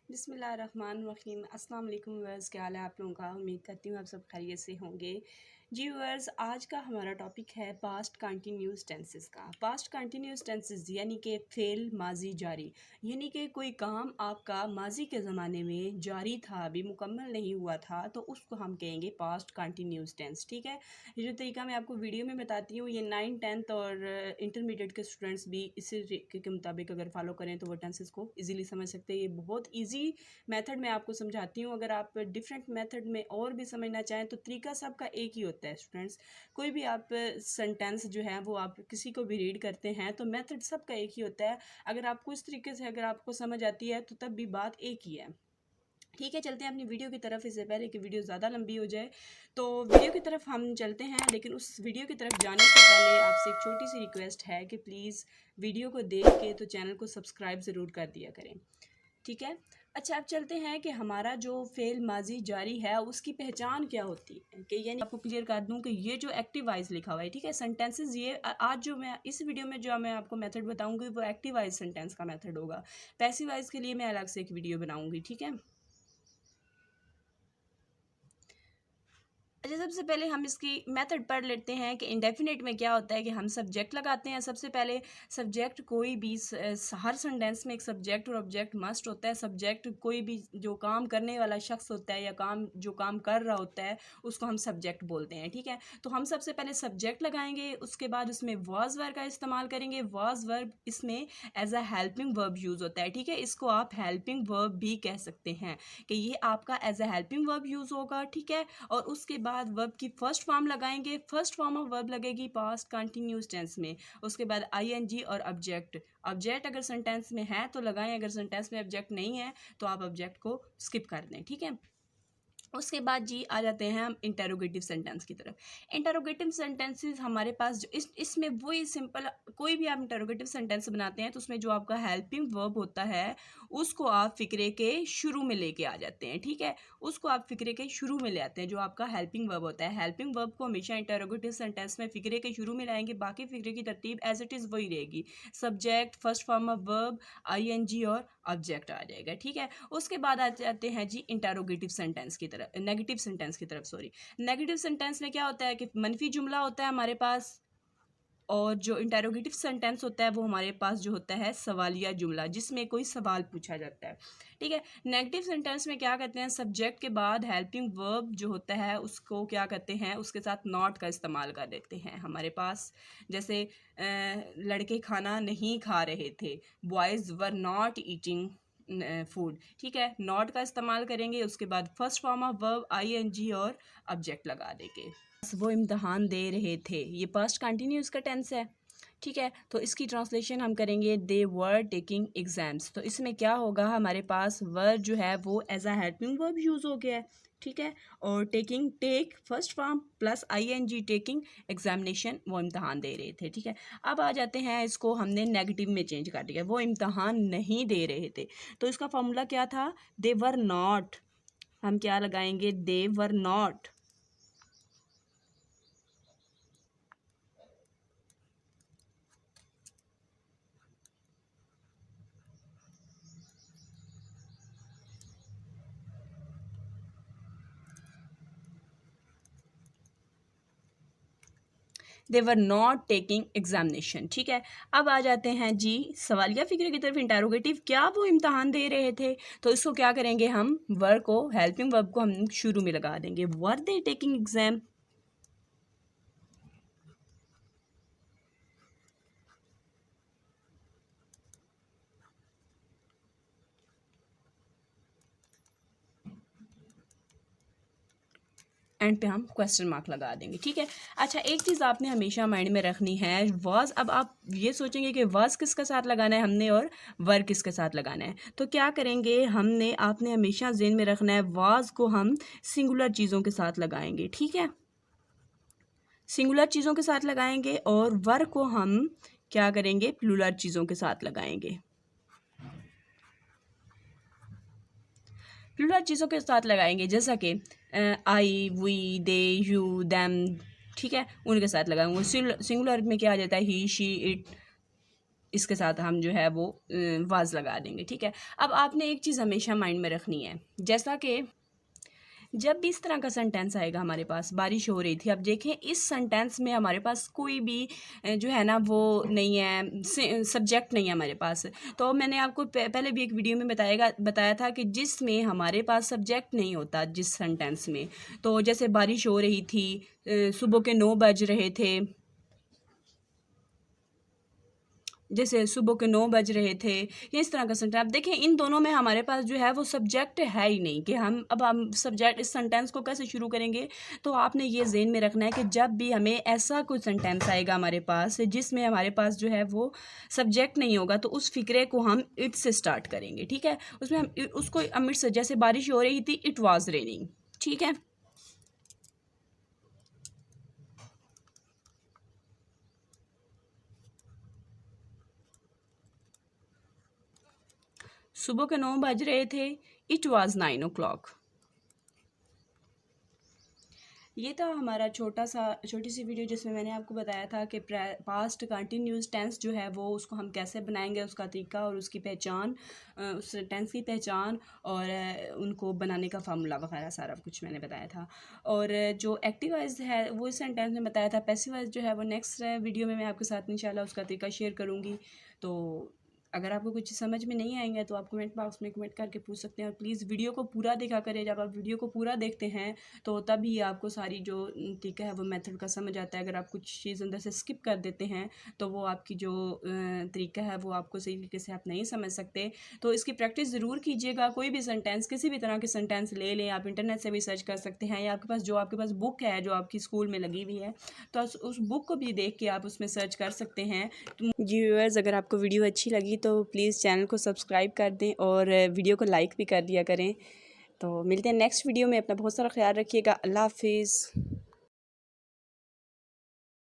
बिस्मिल्लाहिर्रहमानिर्रहीम। अस्सलाम वालेकुम व्यूअर्स, क्या हाल है आप लोगों का। उम्मीद करती हूँ आप सब खैरियत से होंगे। जी व्यूअर्स, आज का हमारा टॉपिक है पास्ट कंटिन्यूस टेंसेस का। पास्ट कंटिन्यूस टेंसेस यानी कि फ़ेल माजी जारी, यानी कि कोई काम आपका माजी के ज़माने में जारी था, अभी मुकम्मल नहीं हुआ था, तो उसको हम कहेंगे पास्ट कंटिन्यूस टेंस। ठीक है, ये जो तरीका मैं आपको वीडियो में बताती हूँ, ये 9th 10th और इंटरमीडिएट के स्टूडेंट्स भी इसी तरीके के मुताबिक अगर फॉलो करें तो वो टेंसेस को ईजिली समझ सकते हैं। ये बहुत ईजी मेथड मैं आपको समझाती हूँ। अगर आप डिफरेंट मेथड में और भी समझना चाहें तो तरीका सबका एक ही होता है स्टूडेंट्स। कोई भी आप सेंटेंस जो है वो आप किसी को भी रीड करते हैं तो मेथड सबका एक ही होता है। अगर आपको इस तरीके से अगर आपको समझ आती है तो तब भी बात एक ही है। ठीक है, चलते हैं अपनी वीडियो की तरफ। इससे पहले कि वीडियो ज़्यादा लंबी हो जाए तो वीडियो की तरफ हम चलते हैं, लेकिन उस वीडियो की तरफ जाने से पहले आपसे एक छोटी सी रिक्वेस्ट है कि प्लीज़ वीडियो को देख के तो चैनल को सब्सक्राइब ज़रूर कर दिया करें। ठीक है, अच्छा अब चलते हैं कि हमारा जो फ़ेल माजी जारी है उसकी पहचान क्या होती है। कि यानी आपको क्लियर कर दूं कि ये जो एक्टिव वाइज लिखा हुआ है, ठीक है, सेंटेंसेस ये आज जो मैं इस वीडियो में जो मैं आपको मेथड बताऊंगी वो एक्टिव वाइज सेंटेंस का मेथड होगा। पैसिव वाइज के लिए मैं अलग से एक वीडियो बनाऊंगी। ठीक है, अच्छा सबसे पहले हम इसकी मेथड पढ़ लेते हैं कि इंडेफिनिट में क्या होता है कि हम सब्जेक्ट लगाते हैं। सबसे पहले सब्जेक्ट कोई भी हर सेंटेंस में एक सब्जेक्ट और ऑब्जेक्ट मस्ट होता है। सब्जेक्ट कोई भी जो काम करने वाला शख्स होता है या काम जो काम कर रहा होता है उसको हम सब्जेक्ट बोलते हैं। ठीक है, तो हम सबसे पहले सब्जेक्ट लगाएंगे, उसके बाद उसमें वाज वर्ब का इस्तेमाल करेंगे। वाज वर्ब इसमें as a helping verb use होता है। ठीक है, इसको आप हेल्पिंग वर्ब भी कह सकते हैं कि ये आपका as a helping verb use होगा। ठीक है, और उसके बाद वर्ब की फर्स्ट फॉर्म लगाएंगे। फर्स्ट फॉर्म ऑफ वर्ब लगेगी पास्ट कंटिन्यूस टेंस में। उसके बाद आईएनजी और ऑब्जेक्ट। ऑब्जेक्ट अगर सेंटेंस में है तो लगाएं, अगर सेंटेंस में ऑब्जेक्ट नहीं है तो आप ऑब्जेक्ट को स्किप कर दें। ठीक है, उसके बाद जी आ जाते हैं हम इंटेरोगेटिव सेंटेंस की तरफ। इंटेरोगेटिव सेंटेंसेस हमारे पास जो इसमें वही सिंपल, कोई भी आप इंटेरोगेटिव सेंटेंस बनाते हैं तो उसमें जो आपका हेल्पिंग वर्ब होता है उसको आप फिक्रे के शुरू में लेके आ जाते हैं। ठीक है, उसको आप फिक्रे के शुरू में ले आते हैं, जो आपका हेल्पिंग वर्ब होता है। हेल्पिंग वर्ब को हमेशा इंटेरोगेटिव सेंटेंस में फिक्रे के शुरू में लाएंगे, बाकी फिक्रे की तरतीब एज इट इज़ वही रहेगी। Subject, first form of verb, ING और ऑब्जेक्ट आ जाएगा। ठीक है, उसके बाद आ जाते हैं जी इंटेरोगेटिव सेंटेंस की तरफ, नेगेटिव सेंटेंस की तरफ सॉरी। नेगेटिव सेंटेंस में क्या होता है कि मनफी जुमला होता है हमारे पास, और जो इंटेरोगेटिव सेंटेंस होता है वो हमारे पास जो होता है सवालिया जुमला, जिसमें कोई सवाल पूछा जाता है। ठीक है, नेगेटिव सेंटेंस में क्या कहते हैं, सब्जेक्ट के बाद हेल्पिंग वर्ब जो होता है उसको क्या कहते हैं, उसके साथ नॉट का इस्तेमाल कर देते हैं हमारे पास। जैसे लड़के खाना नहीं खा रहे थे, boys were not eating food. ठीक है, नॉट का इस्तेमाल करेंगे, उसके बाद first form of verb ING और ऑब्जेक्ट लगा देंगे। वो इम्तहान दे रहे थे, ये पास्ट कंटिन्यूस का टेंस है। ठीक है, तो इसकी ट्रांसलेशन हम करेंगे दे वर टेकिंग एग्जाम्स। तो इसमें क्या होगा, हमारे पास वर्ब जो है वो as a helping verb use हो गया है। ठीक है, और taking, take first form plus ING, taking examination, वो इम्तहान दे रहे थे। ठीक है, अब आ जाते हैं, इसको हमने नेगेटिव में चेंज कर दिया, वो इम्तहान नहीं दे रहे थे। तो इसका फॉर्मूला क्या था, दे वर नॉट, हम क्या लगाएंगे, they were not. They were not taking examination. ठीक है, अब आ जाते हैं जी सवालिया फिक्र की तरफ, इंटेरोगेटिव, क्या वो इम्तहान दे रहे थे। तो इसको क्या करेंगे, हम वर्ब को, हेल्पिंग वर्ब को हम शुरू में लगा देंगे, वर दे टेकिंग एग्जाम। एंड पे हम क्वेश्चन मार्क लगा देंगे। ठीक है, अच्छा एक चीज़ आपने हमेशा माइंड में रखनी है, वाज, अब आप ये सोचेंगे कि वाज किसके साथ लगाना है हमने और वर किसके साथ लगाना है। तो क्या करेंगे, हमने, आपने हमेशा ज़हन में रखना है वाज को हम सिंगुलर चीज़ों के साथ लगाएंगे। ठीक है, सिंगुलर चीज़ों के साथ लगाएंगे, और वर को हम क्या करेंगे, प्लूरल चीज़ों के साथ लगाएंगे। प्लूरल चीज़ों के साथ लगाएंगे, जैसा कि आई, वी, दे, यू, देम। ठीक है, उनके साथ लगाएंगे। सिंगुलर में क्या आ जाता है, ही, शी, इट, इसके साथ हम जो है वो वाज लगा देंगे, ठीक है। अब आपने एक चीज़ हमेशा माइंड में रखनी है, जैसा कि जब भी इस तरह का सेंटेंस आएगा हमारे पास, बारिश हो रही थी, अब देखें इस सेंटेंस में हमारे पास कोई भी जो है ना वो नहीं है, सब्जेक्ट नहीं है हमारे पास। तो मैंने आपको पहले भी एक वीडियो में बताया था कि जिसमें हमारे पास सब्जेक्ट नहीं होता जिस सेंटेंस में, तो जैसे बारिश हो रही थी, सुबह के 9 बज रहे थे, जैसे सुबह के 9 बज रहे थे, या इस तरह का सेंटेंस। अब देखें इन दोनों में हमारे पास जो है वो सब्जेक्ट है ही नहीं कि हम सब्जेक्ट इस सेंटेंस को कैसे शुरू करेंगे। तो आपने ये ज़हन में रखना है कि जब भी हमें ऐसा कोई सेंटेंस आएगा हमारे पास जिसमें हमारे पास जो है वो सब्जेक्ट नहीं होगा, तो उस फिक्रे को हम इट से स्टार्ट करेंगे, ठीक है। उसमें हम उसको अमिट से, जैसे बारिश हो रही थी, इट वॉज रेनिंग, ठीक है। सुबह के 9 बज रहे थे, इट वॉज 9 o'clock। ये था हमारा छोटी सी वीडियो जिसमें मैंने आपको बताया था कि पास्ट कंटिन्यूस टेंस जो है वो उसको हम कैसे बनाएंगे, उसका तरीका और उसकी पहचान, उस टेंस की पहचान और उनको बनाने का फार्मूला वगैरह सारा कुछ मैंने बताया था। और जो एक्टिव वॉइस है वो इस सेंटेंस में बताया था। पैसिव वॉइस जो है वो नेक्स्ट वीडियो में मैं आपके साथ इंशाल्लाह उसका तरीका शेयर करूँगी। तो अगर आपको कुछ समझ में नहीं आएंगे तो आप कमेंट बॉक्स में कमेंट करके पूछ सकते हैं। और प्लीज़ वीडियो को पूरा देखा करें, जब आप वीडियो को पूरा देखते हैं तो तभी आपको सारी जो तरीका है वो मेथड का समझ आता है। अगर आप कुछ चीज़ अंदर से स्किप कर देते हैं तो वो आपकी जो तरीका है वो आपको सही तरीके से आप नहीं समझ सकते। तो इसकी प्रैक्टिस ज़रूर कीजिएगा। कोई भी सेंटेंस, किसी भी तरह के सेंटेंस ले लें, आप इंटरनेट से भी सर्च कर सकते हैं, या आपके पास बुक है जो आपकी स्कूल में लगी हुई है तो उस बुक को भी देख के आप उसमें सर्च कर सकते हैं। जी व्यूअर्स, अगर आपको वीडियो अच्छी लगी तो प्लीज़ चैनल को सब्सक्राइब कर दें और वीडियो को लाइक भी कर दिया करें। तो मिलते हैं नेक्स्ट वीडियो में। अपना बहुत सारा ख्याल रखिएगा। अल्लाह हाफिज़।